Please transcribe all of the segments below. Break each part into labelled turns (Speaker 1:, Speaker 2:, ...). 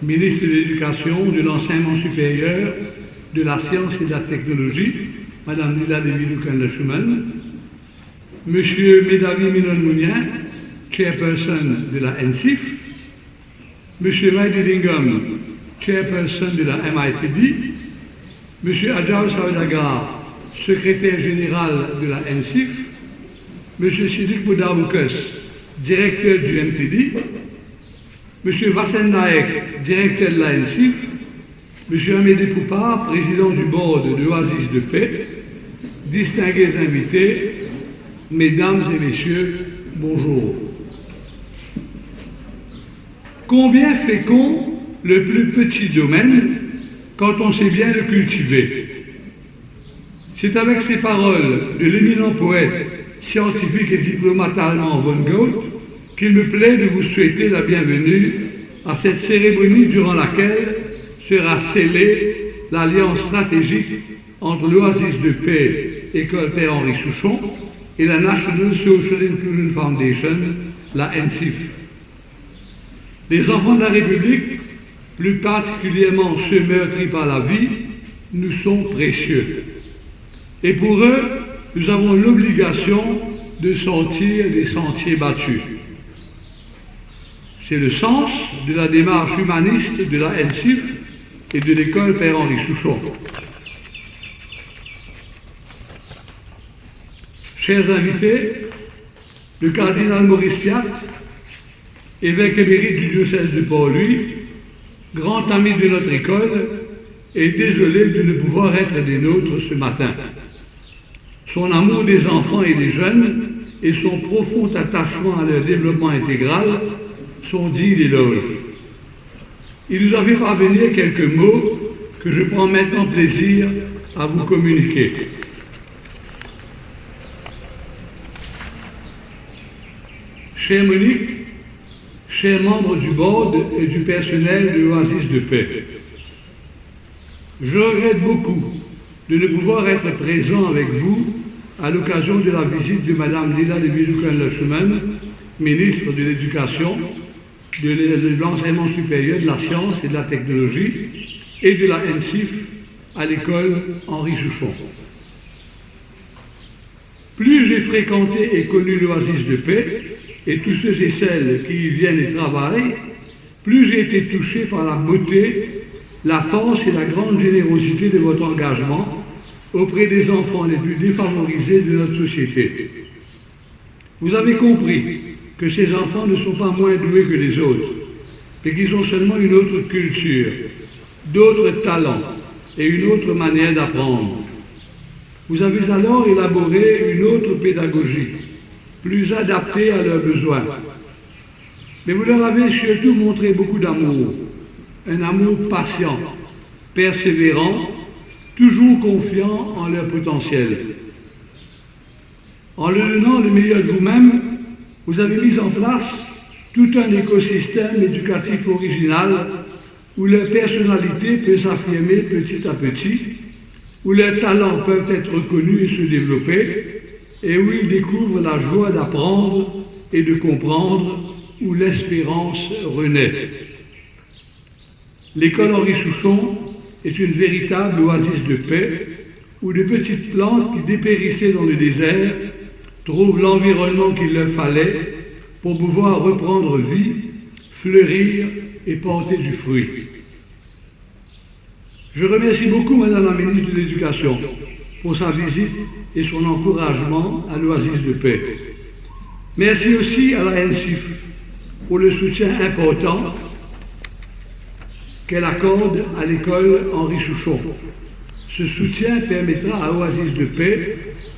Speaker 1: ministre de l'Éducation, de l'Enseignement supérieur, de la Science et de la Technologie, Madame Lila Devi-Lucan-Le-Schumann, Monsieur Medavi Minon-Mounien, chairperson de la NCIF, Monsieur Maïdi Lingam, chairperson de la MITD, Monsieur Adjao Sawadagar, secrétaire général de la NCIF, Monsieur Sidik Boudavoukas, directeur du MTD, Monsieur Vassen Naek, directeur de la NCIF, Monsieur Amédée Poupard, président du board de l'Oasis de Paix, distingués invités, Mesdames et Messieurs, bonjour. Combien fécond le plus petit domaine quand on sait bien le cultiver? C'est avec ces paroles de l'éminent poète, scientifique et diplomate allemand von Goethe qu'il me plaît de vous souhaiter la bienvenue à cette cérémonie durant laquelle sera scellée l'alliance stratégique entre l'Oasis de Paix, École Père Henri Souchon, et la National Social Inclusion Foundation, la NCIF. Les enfants de la République, plus particulièrement ceux meurtris par la vie, nous sont précieux. Et pour eux, nous avons l'obligation de sortir des sentiers battus. C'est le sens de la démarche humaniste de la NCIF et de l'école Père Henri Souchon. Chers invités, le cardinal Maurice Piat, évêque émérite du diocèse de Port-Louis, grand ami de notre école, est désolé de ne pouvoir être des nôtres ce matin. Son amour des enfants et des jeunes et son profond attachement à leur développement intégral sont dignes d'éloge. Il nous a fait parvenir quelques mots que je prends maintenant plaisir à vous communiquer. Chère Monique, chers membres du board et du personnel de l'Oasis de Paix, je regrette beaucoup de ne pouvoir être présent avec vous à l'occasion de la visite de Madame Lila Devi-Lucan-Le-Schumann, ministre de l'Éducation, de l'Enseignement supérieur, de la Science et de la Technologie et de la NCIF à l'école Henri Souchon. Plus j'ai fréquenté et connu l'Oasis de Paix et tous ceux et celles qui y viennent et travaillent, plus j'ai été touché par la beauté, la force et la grande générosité de votre engagement auprès des enfants les plus défavorisés de notre société. Vous avez compris que ces enfants ne sont pas moins doués que les autres, mais qu'ils ont seulement une autre culture, d'autres talents et une autre manière d'apprendre. Vous avez alors élaboré une autre pédagogie, plus adaptée à leurs besoins. Mais vous leur avez surtout montré beaucoup d'amour, un amour patient, persévérant, toujours confiant en leur potentiel. En leur donnant le meilleur de vous-même, vous avez mis en place tout un écosystème éducatif original où leur personnalité peut s'affirmer petit à petit, où leurs talents peuvent être reconnus et se développer, et où ils découvrent la joie d'apprendre et de comprendre, où l'espérance renaît. L'école Henri Souchon est une véritable oasis de paix, où de petites plantes qui dépérissaient dans le désert trouvent l'environnement qu'il leur fallait pour pouvoir reprendre vie, fleurir et porter du fruit. Je remercie beaucoup Madame la ministre de l'Éducation pour sa visite et son encouragement à l'Oasis de Paix. Merci aussi à la NCIF pour le soutien important qu'elle accorde à l'école Henri Souchon. Ce soutien permettra à Oasis de Paix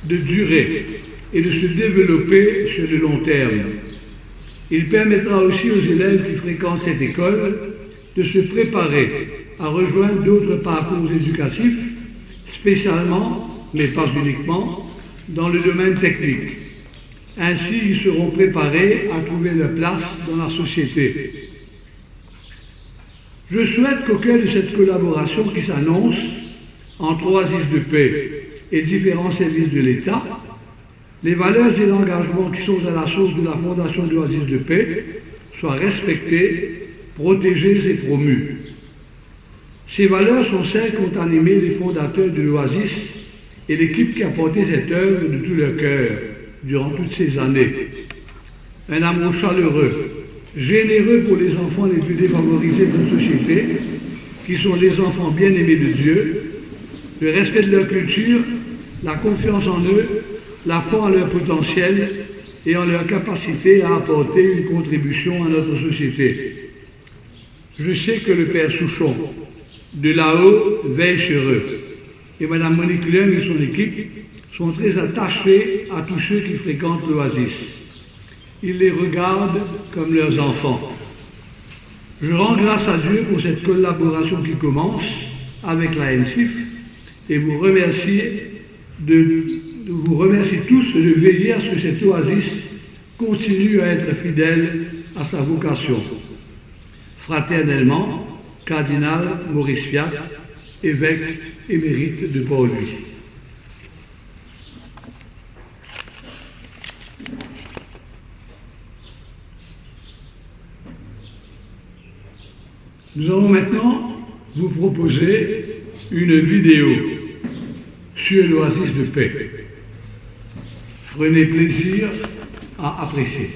Speaker 1: de durer et de se développer sur le long terme. Il permettra aussi aux élèves qui fréquentent cette école de se préparer à rejoindre d'autres parcours éducatifs, spécialement, mais pas uniquement, dans le domaine technique. Ainsi, ils seront préparés à trouver leur place dans la société. Je souhaite qu'au cœur de cette collaboration qui s'annonce entre Oasis de Paix et différents services de l'État, les valeurs et l'engagement qui sont à la source de la fondation de l'Oasis de Paix soient respectés, protégés et promus. Ces valeurs sont celles qu'ont animé les fondateurs de l'Oasis et l'équipe qui a porté cette œuvre de tout leur cœur durant toutes ces années. Un amour chaleureux, généreux pour les enfants les plus défavorisés de notre société, qui sont les enfants bien-aimés de Dieu, le respect de leur culture, la confiance en eux, la foi en leur potentiel et en leur capacité à apporter une contribution à notre société. Je sais que le Père Souchon, de là-haut, veille sur eux. Et Mme Monique Leung et son équipe sont très attachés à tous ceux qui fréquentent l'Oasis. Ils les regardent comme leurs enfants. Je rends grâce à Dieu pour cette collaboration qui commence avec la NCIF et vous remercie tous de veiller à ce que cette Oasis continue à être fidèle à sa vocation. Fraternellement, Cardinal Maurice Fiat, évêque émérite de Port-Louis. Nous allons maintenant vous proposer une vidéo sur l'Oasis de paix. Prenez plaisir à apprécier.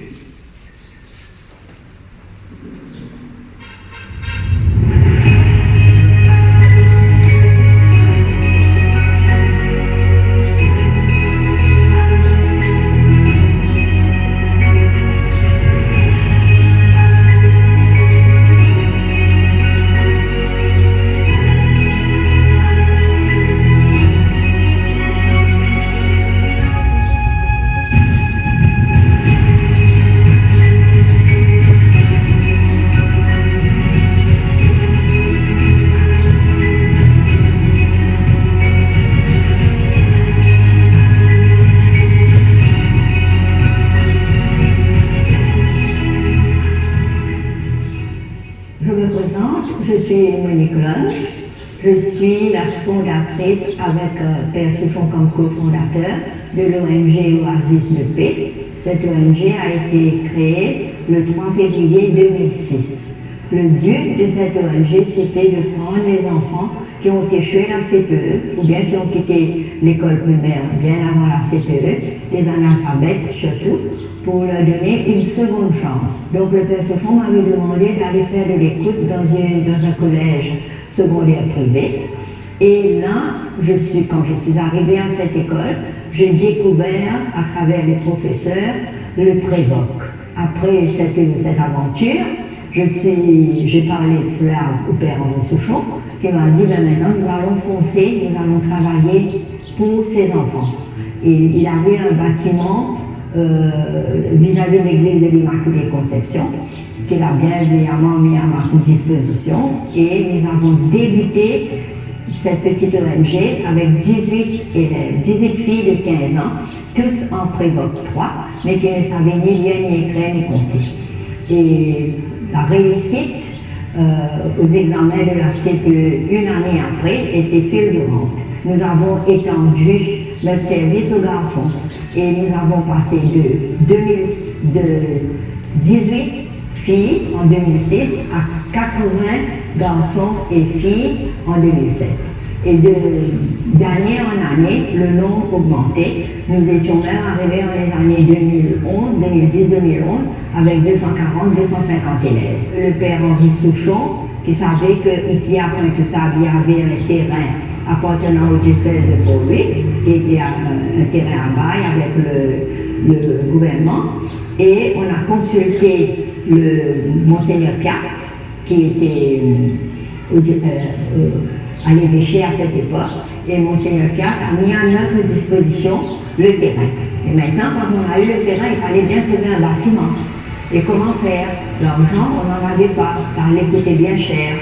Speaker 2: Je suis Monique Leung, je suis la fondatrice avec Père Souchon comme cofondateur de l'ONG Oasis de Paix. Cette ONG a été créée le 3 février 2006. Le but de cette ONG, c'était de prendre les enfants qui ont échoué la CPE ou bien qui ont quitté l'école primaire bien avant la CPE, les analphabètes surtout, pour leur donner une seconde chance. Donc le Père Souchon m'avait demandé d'aller faire de l'écoute dans un collège secondaire privé. Et là, quand je suis arrivée à cette école, j'ai découvert à travers les professeurs le Prévoc. Après cette aventure, j'ai parlé de cela au Père Henri Souchon, qui m'a dit, maintenant nous allons foncer, nous allons travailler pour ces enfants. Et il avait un bâtiment vis-à-vis de l'église de l'Immaculée Conception, qu'il a bien évidemment mis à ma disposition, et nous avons débuté cette petite ONG avec 18 élèves, 18 filles de 15 ans, tous en Prévoc 3, mais qui ne savaient ni lire, ni écrire, ni compter. Et la réussite aux examens de la CPE une année après était fulgurante. Nous avons étendu notre service aux garçons et nous avons passé de 18 filles en 2006 à 80 garçons et filles en 2007. Et d'année en année, le nombre augmentait. Nous étions même arrivés dans les années 2011, 2010, 2011, avec 240, 250 élèves. Le Père Henri Souchon, qui savait qu'ici à Pointe-Sable, il y avait un terrain appartenant au diocèse de Port-Louis, qui était un terrain à bail avec le gouvernement. Et on a consulté le Monseigneur Piat, qui était à l'évêché à cette époque, et Monseigneur Piat a mis à notre disposition le terrain. Et maintenant, quand on a eu le terrain, il fallait bien trouver un bâtiment. Et comment faire? L'argent, on n'en avait pas, ça allait coûter bien cher.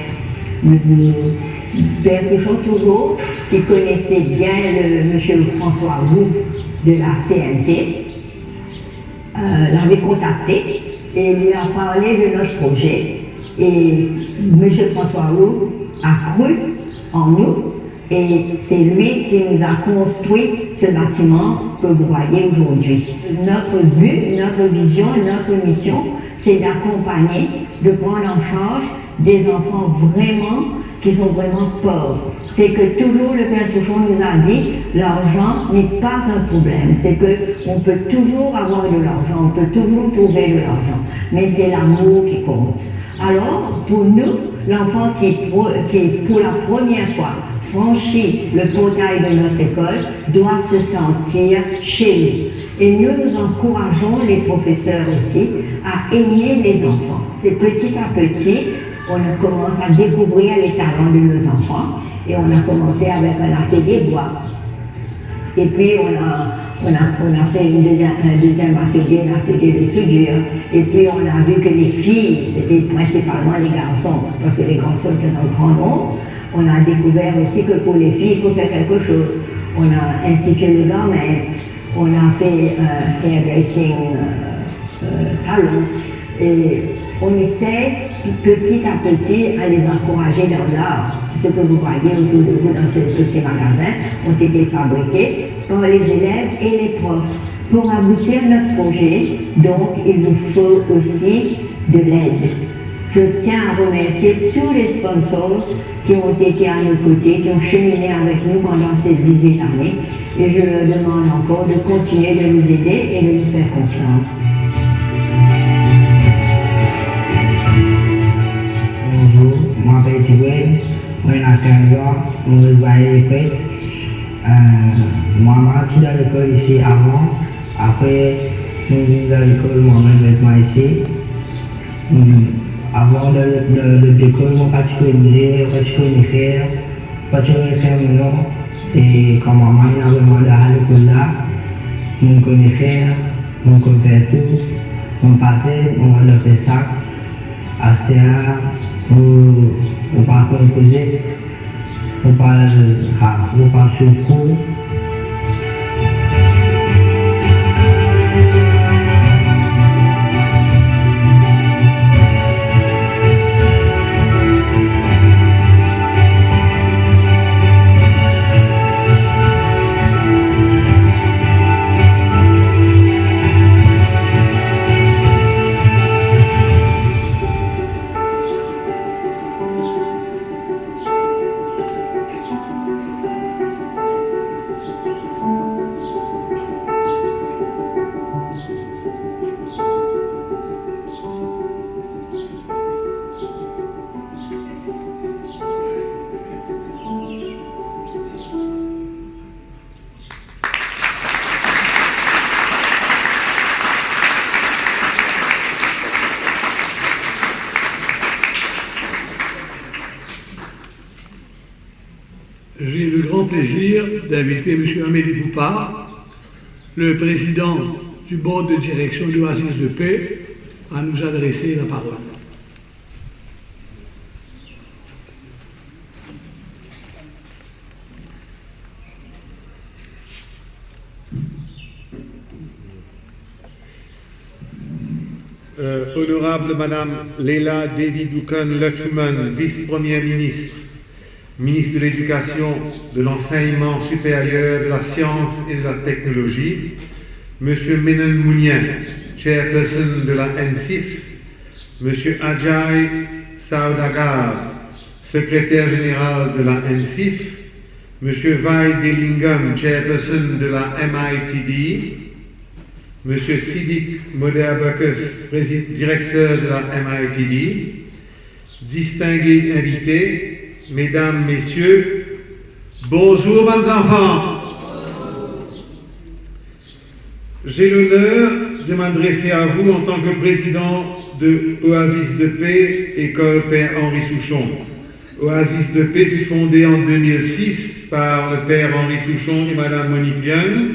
Speaker 2: Père Souchon toujours, qui connaissait bien le monsieur François Roux de la CNT, l'avait contacté et lui a parlé de notre projet. Et monsieur François Roux a cru en nous et c'est lui qui nous a construit ce bâtiment que vous voyez aujourd'hui. Notre but, notre vision, notre mission, c'est d'accompagner, de prendre en charge des enfants vraiment qui sont vraiment pauvres. C'est que toujours le Père Souchon nous a dit, l'argent n'est pas un problème. C'est qu'on peut toujours avoir de l'argent, on peut toujours trouver de l'argent. Mais c'est l'amour qui compte. Alors, pour nous, l'enfant qui pour la première fois franchit le portail de notre école doit se sentir chez lui. Et nous encourageons les professeurs aussi à aimer les enfants. C'est petit à petit, on commence à découvrir les talents de nos enfants et on a commencé avec un atelier bois. Et puis on a fait un deuxième atelier, un atelier de soudure. Et puis on a vu que les filles, c'était principalement les garçons, parce que les garçons étaient en grand nombre. On a découvert aussi que pour les filles, il faut faire quelque chose. On a institué le garment, on a fait un hairdressing salon. Et on essaie petit à petit à les encourager dans l'art. Ce que vous voyez autour de vous dans ce petit magasin ont été fabriqués par les élèves et les profs. Pour aboutir à notre projet, donc, il nous faut aussi de l'aide. Je tiens à remercier tous les sponsors qui ont été à nos côtés, qui ont cheminé avec nous pendant ces 18 années. Et je leur demande encore de continuer de nous aider et de nous faire confiance.
Speaker 3: Bonjour, je m'appelle Tiboué, je suis à 15 ans, je vais à l'école. Moi, je suis dans l'école ici avant. Après, je suis dans l'école moi-même avec moi ici. Avant de l'école, je connais lire, je connais faire, je connais faire mon nom. Et quand maman avait demandé à l'école là, je connais faire, je connais faire tout. Je passe, je vais faire ça. À ce terrain, on parle composer, on parle sur le cours.
Speaker 1: J'ai le grand plaisir d'inviter M. Amélie Poupard, le président du board de direction de l'Oasis de paix, à nous adresser la parole.
Speaker 4: Honorable Madame Leila Devi Dukan Luchman, vice-première ministre, ministre de l'Éducation, de l'Enseignement supérieur, de la Science et de la Technologie, Monsieur Menon Mounien, chairperson de la NSIF, Monsieur Ajay Saudagar, secrétaire général de la NSIF, Monsieur Vai Delingam, chairperson de la MITD, Monsieur Sidik Moder-Buckus, directeur de la MITD, distingués invités, Mesdames, Messieurs, bonjour, mes enfants. J'ai l'honneur de m'adresser à vous en tant que président de Oasis de paix, École Père Henri Souchon. Oasis de paix fut fondée en 2006 par le Père Henri Souchon et Madame Monique Young.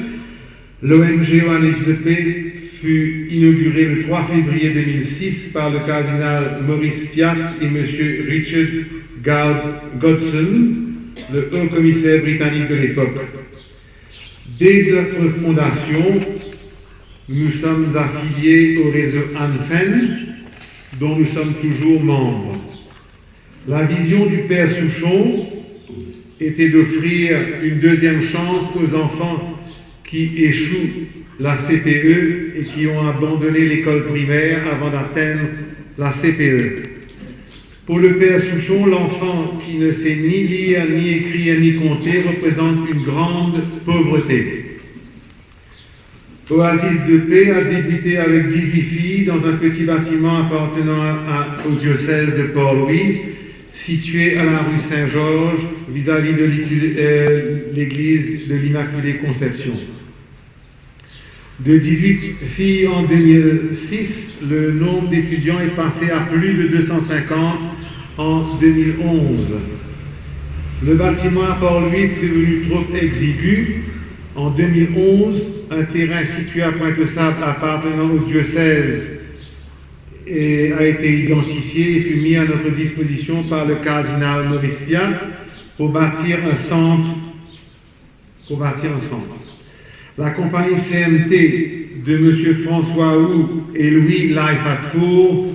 Speaker 4: L'ONG Oasis de paix fut inaugurée le 3 février 2006 par le cardinal Maurice Piat et M. Richard Godson, le haut commissaire britannique de l'époque. Dès notre fondation, nous sommes affiliés au réseau ANFEN, dont nous sommes toujours membres. La vision du Père Souchon était d'offrir une deuxième chance aux enfants qui échouent la CPE et qui ont abandonné l'école primaire avant d'atteindre la CPE. Pour le père Souchon, l'enfant qui ne sait ni lire, ni écrire, ni compter représente une grande pauvreté. Oasis de Paix a débuté avec 18 filles dans un petit bâtiment appartenant au diocèse de Port-Louis, situé à la rue Saint-Georges, vis-à-vis de l'église de l'Immaculée Conception. De 18 filles en 2006, le nombre d'étudiants est passé à plus de 250 en 2011. Le bâtiment à Port-Louis est devenu trop exigu. En 2011, un terrain situé à Pointe-aux-Sables appartenant au diocèse a été identifié et fut mis à notre disposition par le cardinal Maurice Piat pour bâtir un centre. La compagnie CMT de M. François Hou et Louis Laifatfour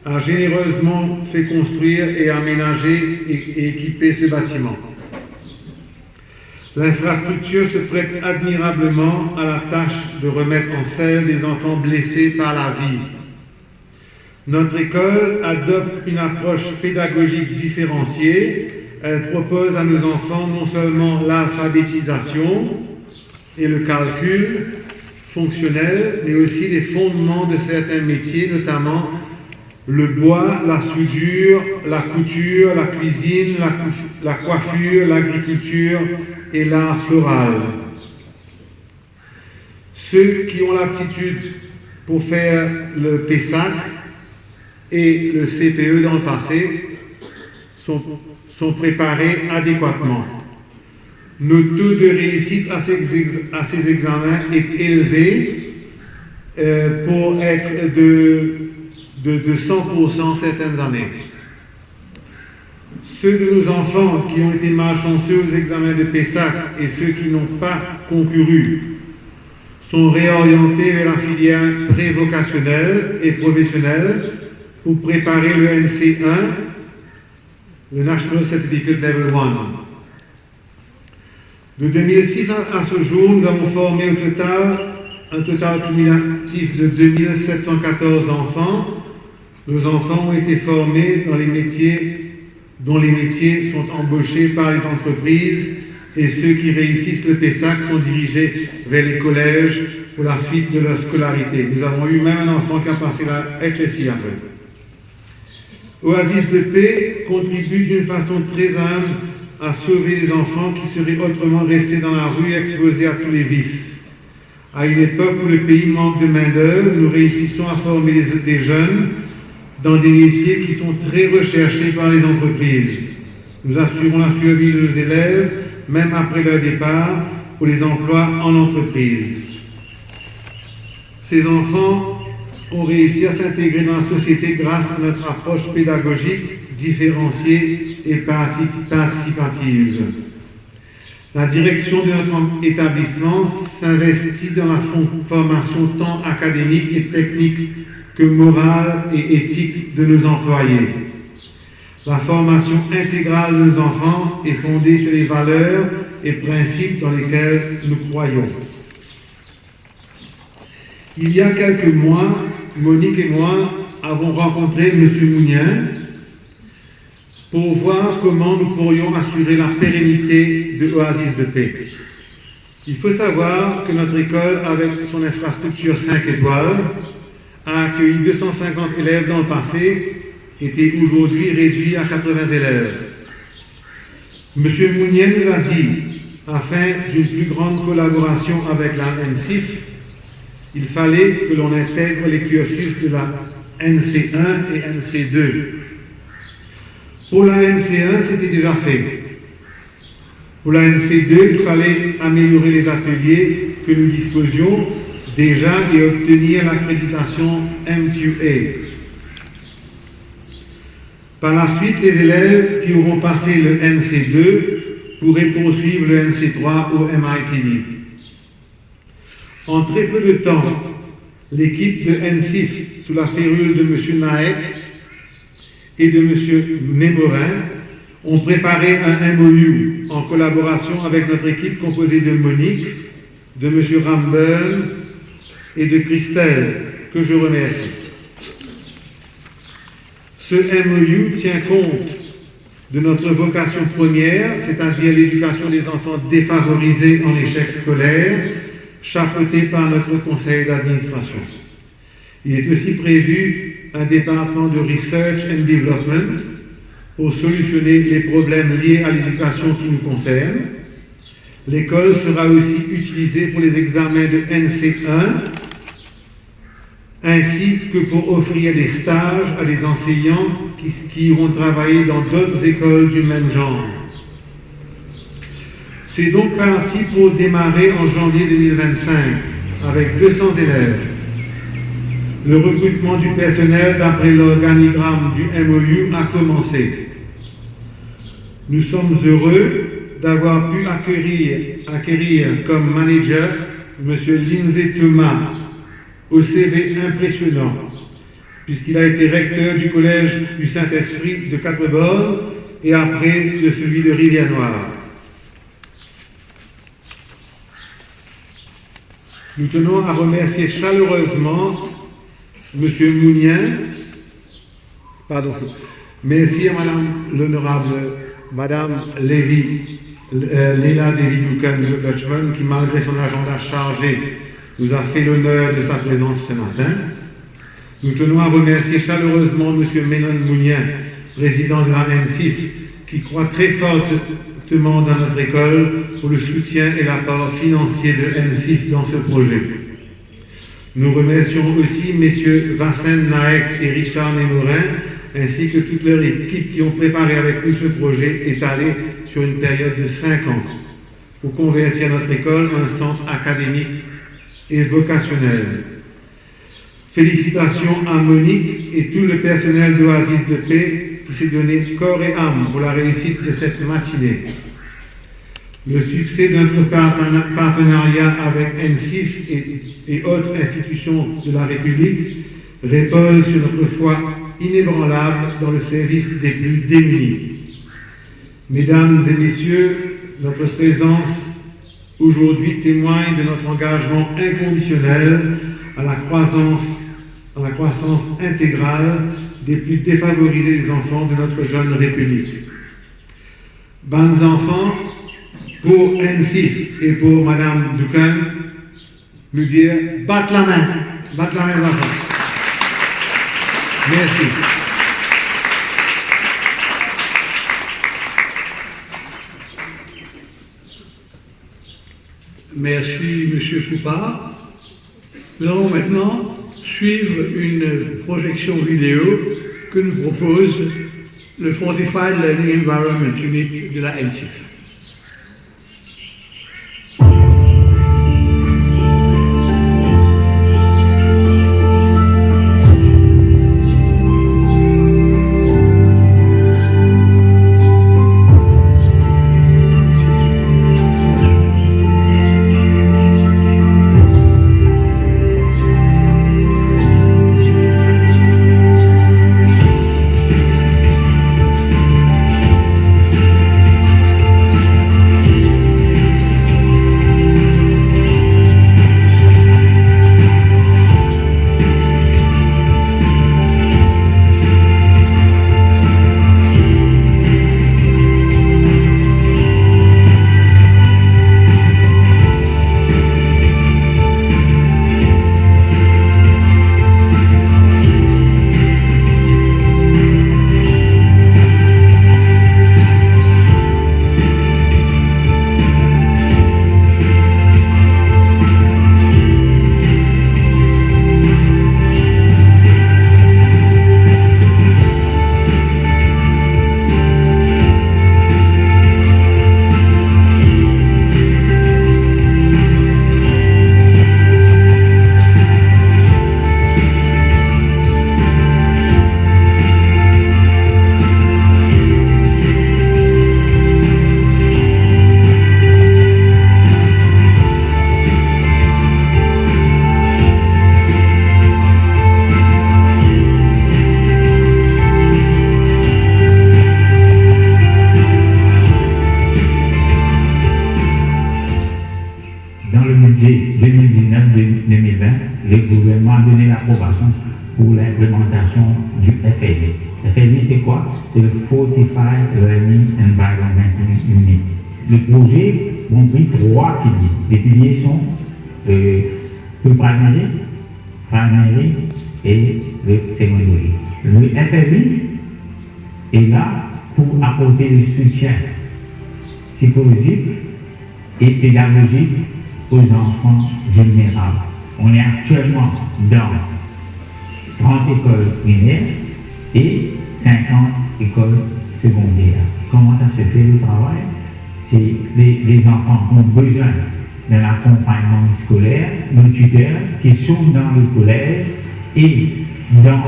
Speaker 4: a généreusement fait construire et aménager et équiper ce bâtiment. L'infrastructure se prête admirablement à la tâche de remettre en selle des enfants blessés par la vie. Notre école adopte une approche pédagogique différenciée. Elle propose à nos enfants non seulement l'alphabétisation et le calcul fonctionnel, mais aussi les fondements de certains métiers, notamment le bois, la soudure, la couture, la cuisine, la coiffure, l'agriculture et l'art floral. Ceux qui ont l'aptitude pour faire le PESAC et le CPE dans le passé sont préparés adéquatement. Nos taux de réussite à ces examens est élevé pour être de 100% certaines années. Ceux de nos enfants qui ont été malchanceux aux examens de PESAC et ceux qui n'ont pas concouru sont réorientés vers la filière prévocationnelle et professionnelle pour préparer le NC1, le National Certificate Level 1. De 2006 à ce jour, nous avons formé un total cumulatif de 2714 enfants. Nos enfants ont été formés dans les métiers dont les métiers sont embauchés par les entreprises et ceux qui réussissent le PESAC sont dirigés vers les collèges pour la suite de leur scolarité. Nous avons eu même un enfant qui a passé la HSI après. Oasis de Paix contribue d'une façon très humble à sauver les enfants qui seraient autrement restés dans la rue exposés à tous les vices. À une époque où le pays manque de main-d'œuvre, nous réussissons à former des jeunes dans des métiers qui sont très recherchés par les entreprises. Nous assurons la survie de nos élèves, même après leur départ, pour les emplois en entreprise. Ces enfants ont réussi à s'intégrer dans la société grâce à notre approche pédagogique différenciée et participative. La direction de notre établissement s'investit dans la formation tant académique et technique que morale et éthique de nos employés. La formation intégrale de nos enfants est fondée sur les valeurs et principes dans lesquels nous croyons. Il y a quelques mois, Monique et moi avons rencontré M. Mounien pour voir comment nous pourrions assurer la pérennité de Oasis de Paix. Il faut savoir que notre école, avec son infrastructure 5 étoiles, a accueilli 250 élèves dans le passé, était aujourd'hui réduit à 80 élèves. M. Mounier nous a dit, afin d'une plus grande collaboration avec la NCIF, il fallait que l'on intègre les cursus de la NC1 et NC2. Pour la NC1, c'était déjà fait. Pour la NC2, il fallait améliorer les ateliers que nous disposions déjà et obtenir l'accréditation MQA. Par la suite, les élèves qui auront passé le NC2 pourraient poursuivre le NC3 au MITD. En très peu de temps, l'équipe de NCIF, sous la férule de M. Naek et de M. Mémorin, ont préparé un MOU en collaboration avec notre équipe composée de Monique, de M. Ramburn et de Christelle, que je remercie. Ce MOU tient compte de notre vocation première, c'est-à-dire l'éducation des enfants défavorisés en échec scolaire, chapeauté par notre conseil d'administration. Il est aussi prévu un département de Research and Development pour solutionner les problèmes liés à l'éducation qui nous concerne. L'école sera aussi utilisée pour les examens de NC1, ainsi que pour offrir des stages à des enseignants qui iront travailler dans d'autres écoles du même genre. C'est donc parti pour démarrer en janvier 2025 avec 200 élèves. Le recrutement du personnel d'après l'organigramme du MOU a commencé. Nous sommes heureux d'avoir pu acquérir comme manager M. Lindsay Thomas, au CV impressionnant, puisqu'il a été recteur du collège du Saint-Esprit de Quatre-Bornes et après de celui de Rivière-Noire. Nous tenons à remercier chaleureusement M. Mounien, merci à Madame l'honorable Madame Léla Lévy-Lucan-Lutchman, qui malgré son agenda chargé nous a fait l'honneur de sa présence ce matin. Nous tenons à remercier chaleureusement M. Ménon Mounien, président de la NCIF, qui croit très fortement dans notre école pour le soutien et l'apport financier de NCIF dans ce projet. Nous remercions aussi M. Vincent Naek et Richard Némorin, ainsi que toute leur équipe qui ont préparé avec nous ce projet étalé sur une période de 5 ans pour convertir notre école en un centre académique et vocationnel. Félicitations à Monique et tout le personnel d'Oasis de Paix qui s'est donné corps et âme pour la réussite de cette matinée. Le succès de notre partenariat avec NCIF et autres institutions de la République repose sur notre foi inébranlable dans le service des plus démunis. Mesdames et messieurs, notre présence aujourd'hui témoigne de notre engagement inconditionnel à la croissance intégrale des plus défavorisés des enfants de notre jeune République. Bons enfants, pour NCIF et pour Madame Ducan, nous dire batte la main enfants. Merci.
Speaker 1: Merci, M. Poupard. Nous allons maintenant suivre une projection vidéo que nous propose le Fortified Learning Environment Unit de la NCIF.
Speaker 5: Dans le budget 2019-2020, le gouvernement a donné l'approbation
Speaker 3: pour l'implémentation du FLE. FLE, c'est quoi? C'est le Fortified Learning Environment Unit. Le projet compris 3 piliers. Les piliers sont le primary et le secondary. Le FLE est là pour apporter le soutien psychologique et pédagogique aux enfants vulnérables. On est actuellement dans 30 écoles primaires et 50 écoles secondaires. Comment ça se fait le travail? C'est les enfants ont besoin d'un accompagnement scolaire, nos tuteurs qui sont dans les collèges et dans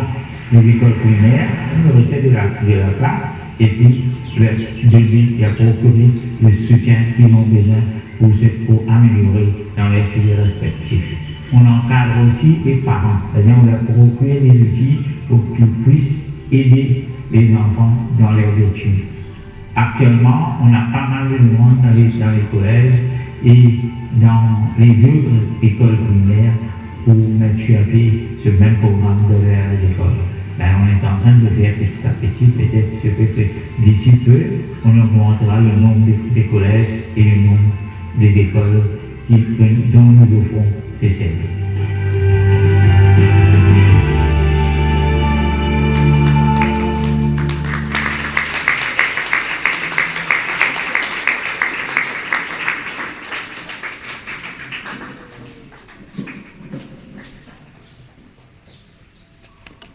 Speaker 3: les écoles primaires, on le retient de la classe et puis leur donner et apporter le soutien qu'ils ont besoin pour améliorer dans les sujets respectifs. On encadre aussi les parents, c'est-à-dire on leur procure des outils pour qu'ils puissent aider les enfants dans leurs études. Actuellement, on a pas mal de demandes dans les collèges et dans les autres écoles primaires pour mettre sur pied ce même programme dans les écoles. Ben, on est en train de faire petit à petit, peut-être ce que d'ici peu, on augmentera le nombre des collèges et le nombre des écoles dont nous offrons ces services.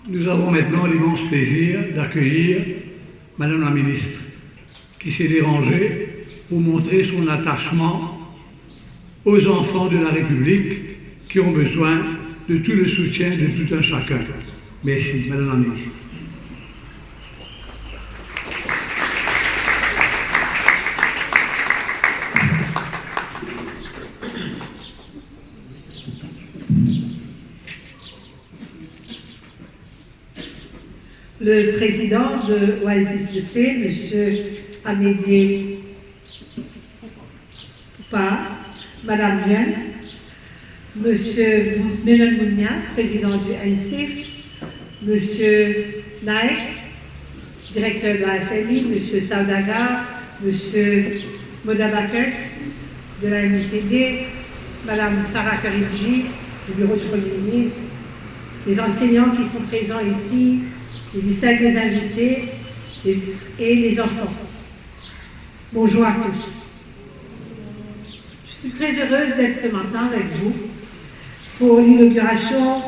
Speaker 1: Nous avons maintenant l'immense plaisir d'accueillir Madame la Ministre, qui s'est dérangée pour montrer son attachement aux enfants de la République qui ont besoin de tout le soutien de tout un chacun. Merci, Madame la Ministre.
Speaker 5: Le président de Oasis de Paix, M. Amédée Poupa, Mme Lyon, M. Menon Mounia, président du NCIF, M. Naik, directeur de la FLI, M. Saudaga, M. Modabakers de la MITD, Mme Sarah Karimji du bureau du Premier ministre, les enseignants qui sont présents ici, les distingués invités et les enfants. Bonjour à tous. Je suis très heureuse d'être ce matin avec vous pour l'inauguration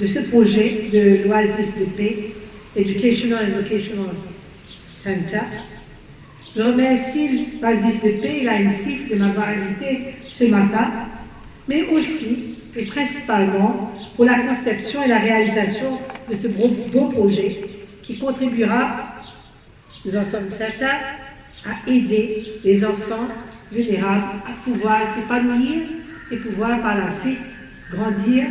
Speaker 5: de ce projet de l'Oasis de Paix, Educational and Vocational Center. Je remercie l'Oasis de Paix et la NCIF de m'avoir invité ce matin, mais aussi et principalement pour la conception et la réalisation de ce beau projet qui contribuera, nous en sommes certains, à aider les enfants vulnérables à pouvoir s'épanouir et pouvoir par la suite grandir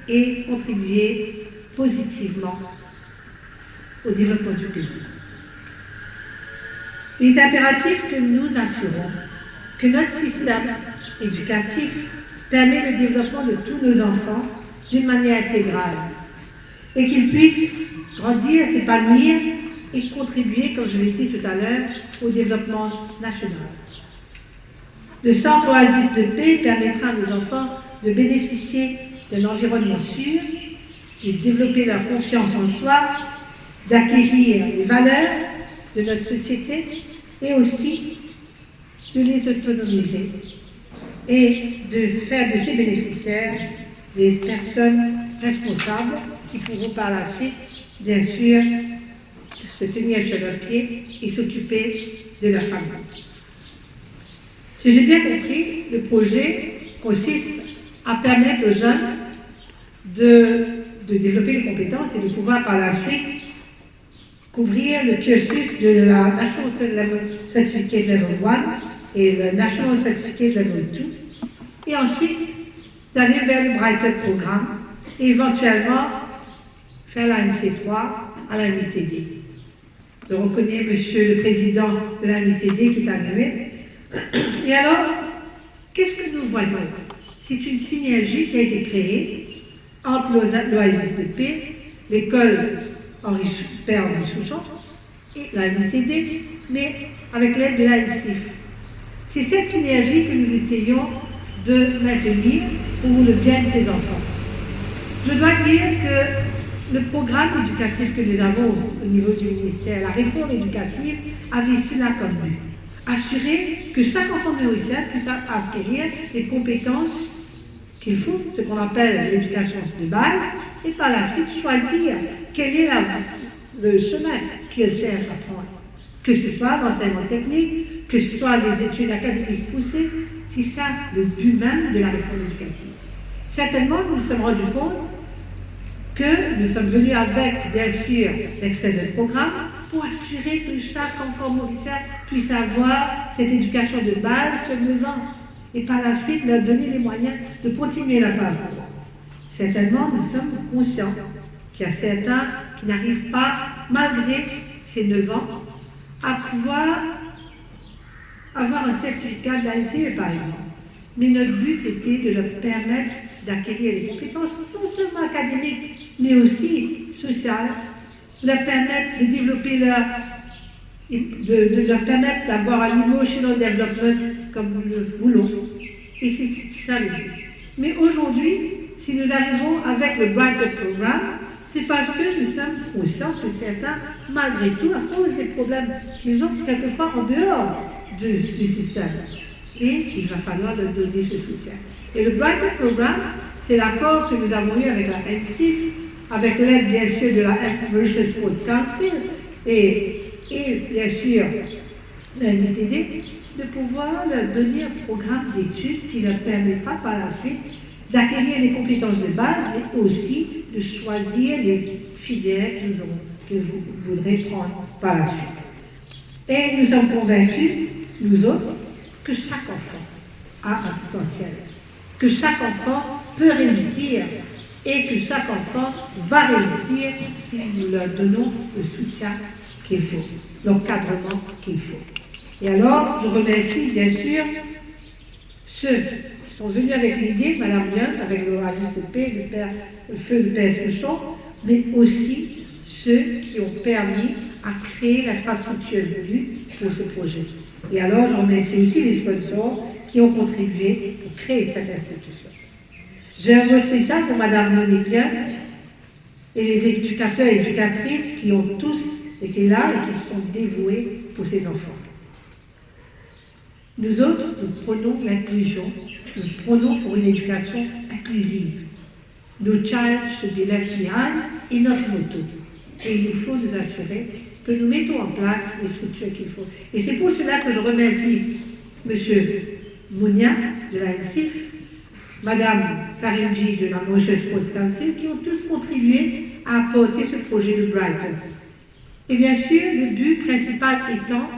Speaker 5: et contribuer positivement au développement du pays. Il est impératif que nous assurons que notre système éducatif permet le développement de tous nos enfants d'une manière intégrale et qu'ils puissent grandir, s'épanouir et contribuer, comme je l'ai dit tout à l'heure, au développement national. Le Centre Oasis de Paix permettra à nos enfants de bénéficier d'un environnement sûr, de développer leur confiance en soi, d'acquérir les valeurs de notre société et aussi de les autonomiser et de faire de ces bénéficiaires des personnes responsables qui pourront par la suite, bien sûr, se tenir sur leurs pieds et s'occuper de leur famille. Si j'ai bien compris, le projet consiste à permettre aux jeunes de développer les compétences et de pouvoir par la suite couvrir le cursus de la National Certificate Level 1 et le National Certificate Level 2, et ensuite d'aller vers le Brighter Programme et éventuellement faire la NC3 à la MITD. Je reconnais Monsieur le Président de la MITD qui est arrivé. Et alors, qu'est-ce que nous voyons? C'est une synergie qui a été créée entre l'Oasis de Paix, l'école Père Henri Souchon et la MITD, mais avec l'aide de la LCIF. C'est cette synergie que nous essayons de maintenir pour le bien de ces enfants. Je dois dire que le programme éducatif que nous avons au niveau du ministère, la réforme éducative, avait cela comme but. Assurer que chaque enfant mauricien puisse acquérir les compétences qu'il faut, ce qu'on appelle l'éducation de base, et par la suite choisir quel est le chemin qu'il cherche à prendre. Que ce soit l'enseignement technique, que ce soit les études académiques poussées, c'est ça le but même de la réforme éducative. Certainement, nous nous sommes rendus compte que nous sommes venus avec, bien sûr, l'excellent programme pour assurer que chaque enfant mauricien puisse avoir cette éducation de base sur 9 ans et par la suite leur donner les moyens de continuer leur parcours. Certainement, nous sommes conscients qu'il y a certains qui n'arrivent pas, malgré ces 9 ans, à pouvoir avoir un certificat de la LCE, par exemple. Mais notre but, c'était de leur permettre d'acquérir les compétences, non seulement académiques, mais aussi sociales, leur permettre de développer de leur permettre d'avoir un emotional development comme nous le voulons. Et c'est ça le but. Mais aujourd'hui, si nous arrivons avec le Brighter Programme, c'est parce que nous sommes conscients que certains, malgré tout, à cause des problèmes qu'ils ont quelquefois en dehors du système, et qu'il va falloir leur donner ce soutien. Et le Brighter Programme, c'est l'accord que nous avons eu avec la NCIF, avec l'aide bien sûr de la Mauritius Sports Council et bien sûr la MITD, de pouvoir leur donner un programme d'études qui leur permettra par la suite d'acquérir les compétences de base, mais aussi de choisir les filières que vous voudrez prendre par la suite. Et nous sommes convaincus, nous autres, que chaque enfant a un potentiel, que chaque enfant peut réussir et que chaque enfant va réussir si nous leur donnons le soutien qu'il faut, l'encadrement qu'il faut. Et alors, je remercie bien sûr ceux qui sont venus avec l'idée, Mme Lyon, avec l'Oasis de paix, le feu de Père Souchon, mais aussi ceux qui ont permis à créer l'infrastructure voulue pour ce projet. Et alors, je remercie aussi les sponsors qui ont contribué pour créer cette institution. J'ai un mot spécial pour Mme Monique Lyon et les éducateurs et éducatrices qui ont tous été là et qui sont dévoués pour ces enfants. Nous autres, nous prenons l'inclusion, nous prenons pour une éducation inclusive. No child should be left behind est notre motto. Et il nous faut nous assurer que nous mettons en place les structures qu'il faut. Et c'est pour cela que je remercie M. Mounia de la NCIF, Mme Karimji de la Mauritius Sports Council, qui ont tous contribué à apporter ce projet de Brighter. Et bien sûr, le but principal étant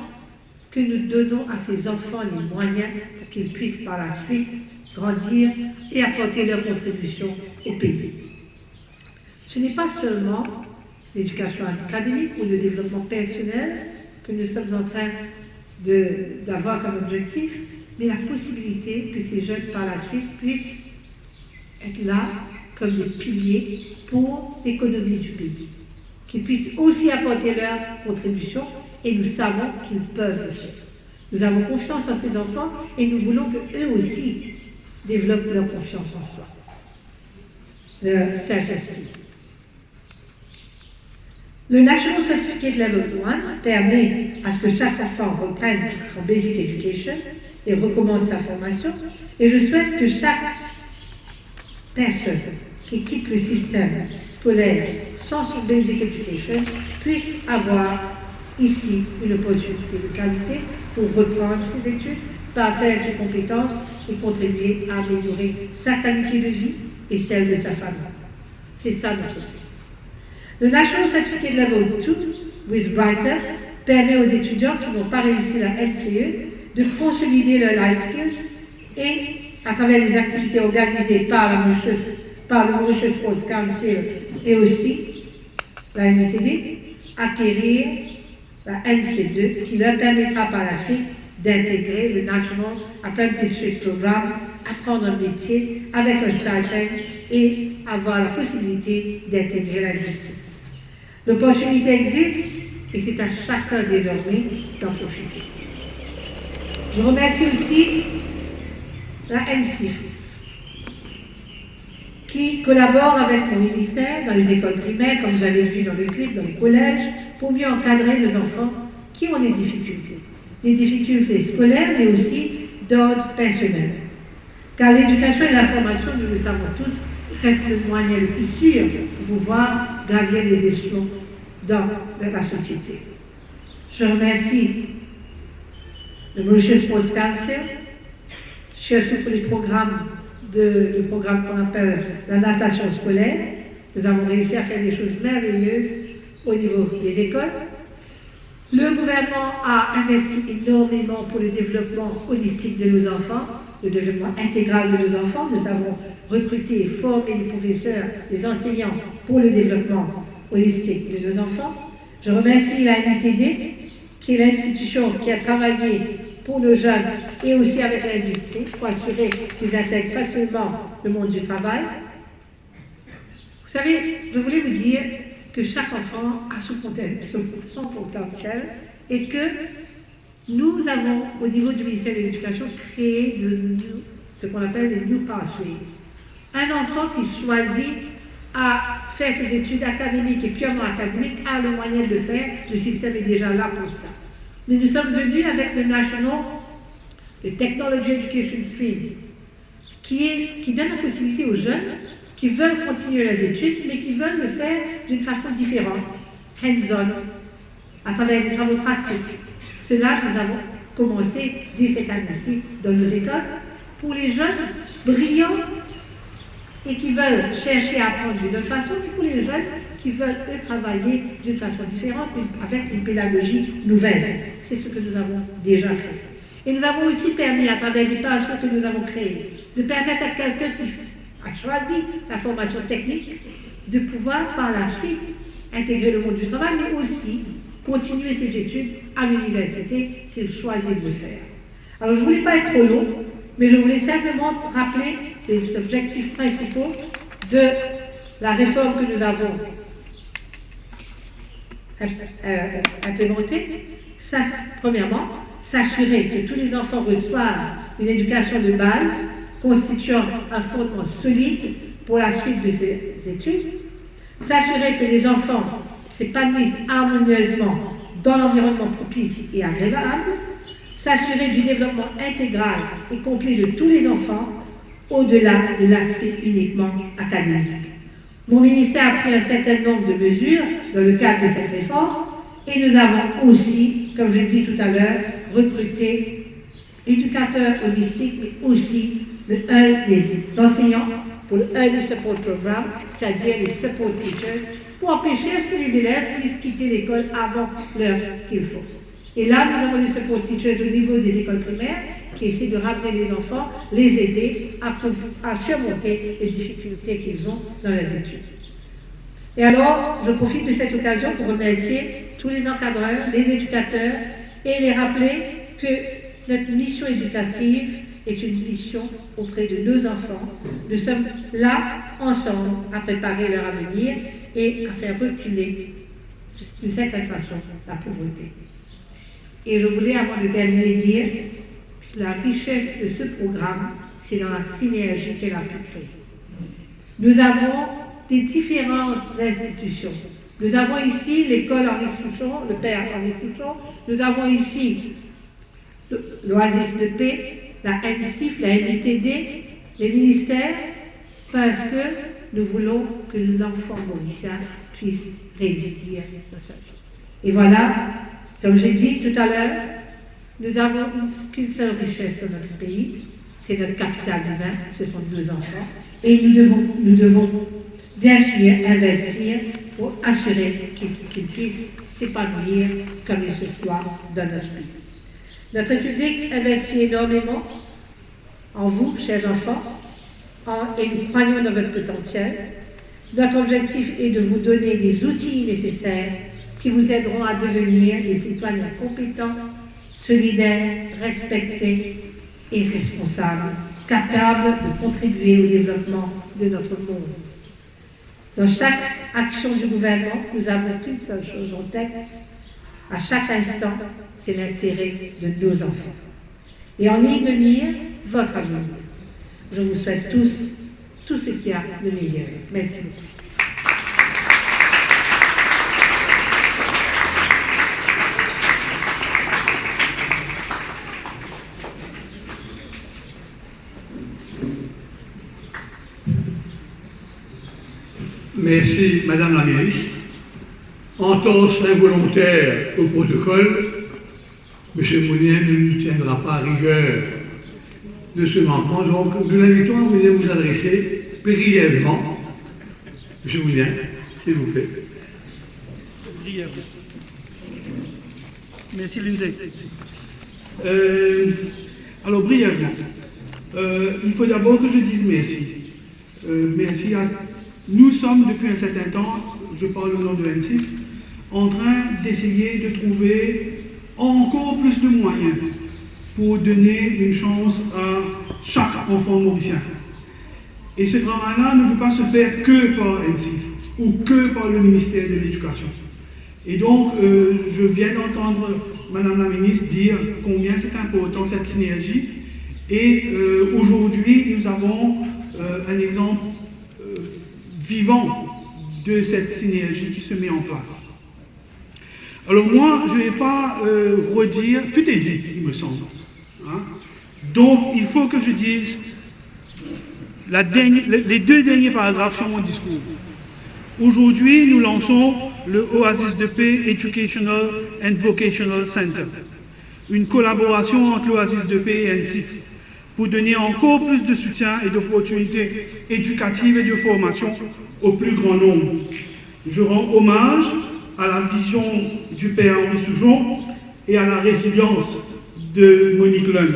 Speaker 5: que nous donnons à ces enfants les moyens pour qu'ils puissent par la suite grandir et apporter leur contribution au pays. Ce n'est pas seulement l'éducation académique ou le développement personnel que nous sommes en train d'avoir comme objectif, mais la possibilité que ces jeunes par la suite puissent être là comme des piliers pour l'économie du pays, qu'ils puissent aussi apporter leur contribution. Et nous savons qu'ils peuvent le faire. Nous avons confiance en ces enfants et nous voulons qu'eux aussi développent leur confiance en soi, leur self-esteem. Le National Certificate Level 1 permet à ce que chaque enfant reprenne son Basic Education et recommence sa formation. Et je souhaite que chaque personne qui quitte le système scolaire sans son Basic Education puisse avoir ici une opportunité de qualité pour reprendre ses études, parfaire ses compétences et contribuer à améliorer sa qualité de vie et celle de sa famille. C'est ça notre but. Le National Certificate Level 2 with Brighter permet aux étudiants qui n'ont pas réussi la LCE de consolider leurs life skills et, à travers les activités organisées par le Mauritius Sports Council et aussi la MITD, acquérir la NC2 qui leur permettra par la suite d'intégrer le National Apprenticeship Programme, apprendre un métier avec un stipend et avoir la possibilité d'intégrer l'industrie. L'opportunité existe et c'est à chacun désormais d'en profiter. Je remercie aussi la NCIF qui collabore avec mon ministère dans les écoles primaires, comme vous avez vu dans le clip, dans les collèges, pour mieux encadrer les enfants qui ont des difficultés scolaires, mais aussi d'ordre personnel. Car l'éducation et la formation, nous le savons tous, reste le moyen le plus sûr pour pouvoir gravir les échelons dans la société. Je remercie le Mauritius Sports Council, surtout pour les programmes qu'on appelle la natation scolaire. Nous avons réussi à faire des choses merveilleuses au niveau des écoles. Le gouvernement a investi énormément pour le développement holistique de nos enfants, le développement intégral de nos enfants. Nous avons recruté et formé des professeurs, des enseignants pour le développement holistique de nos enfants. Je remercie la MITD, qui est l'institution qui a travaillé pour nos jeunes et aussi avec l'industrie pour assurer qu'ils intègrent facilement le monde du travail. Vous savez, je voulais vous dire que chaque enfant a son potentiel et que nous avons, au niveau du ministère de l'Éducation, créé ce qu'on appelle les New Pathways. Un enfant qui choisit à faire ses études académiques et purement académiques a le moyen de le faire, le système est déjà là pour ça. Mais nous sommes venus avec le National Technology Education Stream, qui donne la possibilité aux jeunes qui veulent continuer leurs études, mais qui veulent le faire d'une façon différente, hands-on, à travers des travaux pratiques. Cela, nous avons commencé dès cette année-ci dans nos écoles, pour les jeunes brillants et qui veulent chercher à apprendre d'une autre façon, puis pour les jeunes qui veulent, eux, travailler d'une façon différente, avec une pédagogie nouvelle. C'est ce que nous avons déjà fait. Et nous avons aussi permis, à travers des pages que nous avons créées, de permettre à quelqu'un qui a choisi la formation technique de pouvoir, par la suite, intégrer le monde du travail, mais aussi continuer ses études à l'université s'il choisit de le faire. Alors, je ne voulais pas être trop long, mais je voulais simplement rappeler les objectifs principaux de la réforme que nous avons implémentée. Premièrement, s'assurer que tous les enfants reçoivent une éducation de base constituant un fondement solide pour la suite de ces études. S'assurer que les enfants s'épanouissent harmonieusement dans l'environnement propice et agréable. S'assurer du développement intégral et complet de tous les enfants, au-delà de l'aspect uniquement académique. Mon ministère a pris un certain nombre de mesures dans le cadre de cette réforme et nous avons aussi, comme je l'ai dit tout à l'heure, recruté éducateurs holistiques, mais aussi des enseignants pour le Early Support Program, c'est-à-dire les support teachers, pour empêcher à ce que les élèves puissent quitter l'école avant l'heure qu'il faut. Et là, nous avons des support teachers au niveau des écoles primaires qui essaient de ramener les enfants, les aider à surmonter les difficultés qu'ils ont dans leurs études. Et alors, je profite de cette occasion pour remercier tous les encadreurs, les éducateurs, et les rappeler que notre mission éducative est une mission auprès de nos enfants. Nous sommes là, ensemble, à préparer leur avenir et à faire reculer, d'une certaine façon, la pauvreté. Et je voulais, avant de terminer, dire que la richesse de ce programme, c'est dans la synergie qu'elle a pu créer. Nous avons des différentes institutions. Nous avons ici l'école Henri Souchon, le père Henri Souchon. Nous avons ici l'Oasis de paix, la NCIF, la MITD, les ministères, parce que nous voulons que l'enfant mauricien puisse réussir dans sa vie. Et voilà, comme j'ai dit tout à l'heure, nous avons qu'une seule richesse dans notre pays, c'est notre capital humain, ce sont nos enfants, et nous devons bien sûr investir pour assurer qu'ils puissent s'épanouir comme il se doit dans notre pays. Notre République investit énormément en vous, chers enfants, et nous croyons dans votre potentiel. Notre objectif est de vous donner les outils nécessaires qui vous aideront à devenir des citoyens compétents, solidaires, respectés et responsables, capables de contribuer au développement de notre monde. Dans chaque action du gouvernement, nous avons qu'une seule chose en tête. À chaque instant, c'est l'intérêt de nos enfants. Et en ligne de mire, votre avenir. Je vous souhaite tous tout ce qu'il y a de meilleur. Merci beaucoup.
Speaker 1: Merci, Madame la Ministre. Entorse involontaire au protocole, M. Mounien ne nous tiendra pas à rigueur de ce manquement, donc nous l'invitons à venir vous adresser brièvement. M. Mounien, s'il vous plaît.
Speaker 6: Brièvement. Merci, Lindsay. Alors, brièvement, il faut d'abord que je dise merci. Merci à... Nous sommes, depuis un certain temps, je parle au nom de NCIF, en train d'essayer de trouver encore plus de moyens pour donner une chance à chaque enfant mauricien. Et ce travail-là ne peut pas se faire que par NCIF ou que par le ministère de l'Éducation. Et donc, je viens d'entendre Madame la Ministre dire combien c'est important cette synergie. Et aujourd'hui, nous avons un exemple vivant de cette synergie qui se met en place. Alors moi, je ne vais pas redire, tout est dit, il me semble. Hein? Donc, il faut que je dise les deux derniers paragraphes sur mon discours. Aujourd'hui, nous lançons le Oasis de Paix Educational and Vocational Center, une collaboration entre l'Oasis de Paix et NCIF, pour donner encore plus de soutien et d'opportunités éducatives et de formation au plus grand nombre. Je rends hommage à la vision du père Henri Souchon et à la résilience de Monique Lund.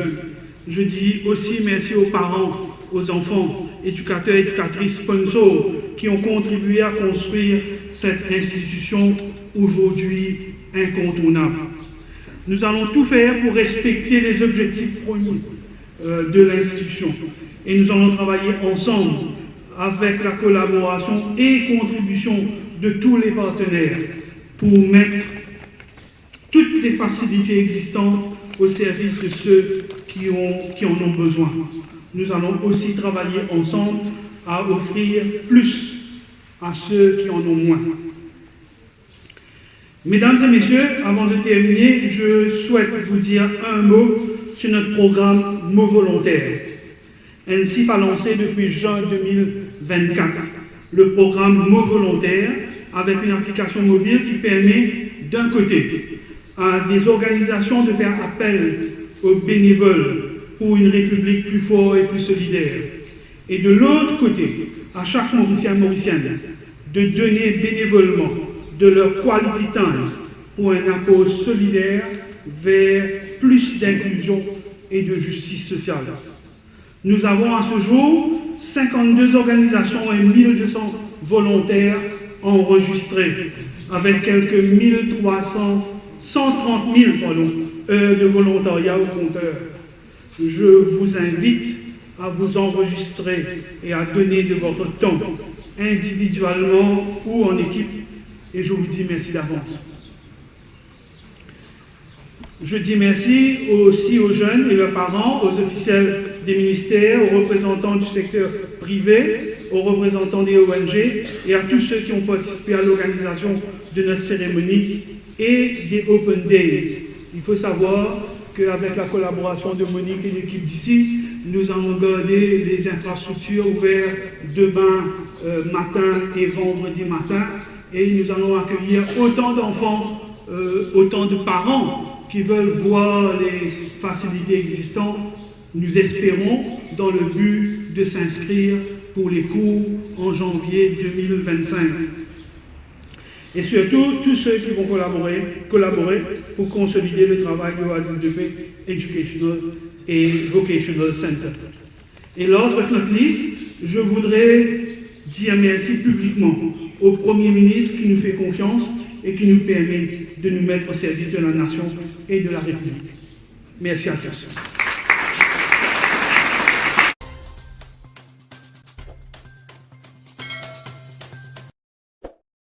Speaker 6: Je dis aussi merci aux parents, aux enfants, éducateurs, éducatrices, sponsors qui ont contribué à construire cette institution aujourd'hui incontournable. Nous allons tout faire pour respecter les objectifs premiers de l'institution. Et nous allons travailler ensemble avec la collaboration et contribution de tous les partenaires pour mettre toutes les facilités existantes au service de ceux qui en ont besoin. Nous allons aussi travailler ensemble à offrir plus à ceux qui en ont moins. Mesdames et messieurs, avant de terminer, je souhaite vous dire un mot sur notre programme Mots volontaires. NCIF a lancé depuis juin 2024 le programme Mots volontaires avec une application mobile qui permet d'un côté à des organisations de faire appel aux bénévoles pour une République plus forte et plus solidaire, et de l'autre côté à chaque Mauricien mauricienne de donner bénévolement de leur quality time pour un apport solidaire vers plus d'inclusion et de justice sociale. Nous avons à ce jour 52 organisations et 1200 volontaires enregistrés, avec quelques 130 000 heures de volontariat au compteur. Je vous invite à vous enregistrer et à donner de votre temps, individuellement ou en équipe, et je vous dis merci d'avance. Je dis merci aussi aux jeunes et leurs parents, aux officiels des ministères, aux représentants du secteur privé, aux représentants des ONG et à tous ceux qui ont participé à l'organisation de notre cérémonie et des Open Days. Il faut savoir qu'avec la collaboration de Monique et l'équipe d'ici, nous allons garder les infrastructures ouvertes demain matin et vendredi matin, et nous allons accueillir autant d'enfants, autant de parents qui veulent voir les facilités existantes. Nous espérons dans le but de s'inscrire pour les cours en janvier 2025. Et surtout, tous ceux qui vont collaborer pour consolider le travail de l'Oasis de Paix Educational et Vocational Center. Et last but not least, je voudrais dire merci publiquement au Premier ministre qui nous fait confiance et qui nous permet de nous mettre au service de la nation et de la République. Merci à tous.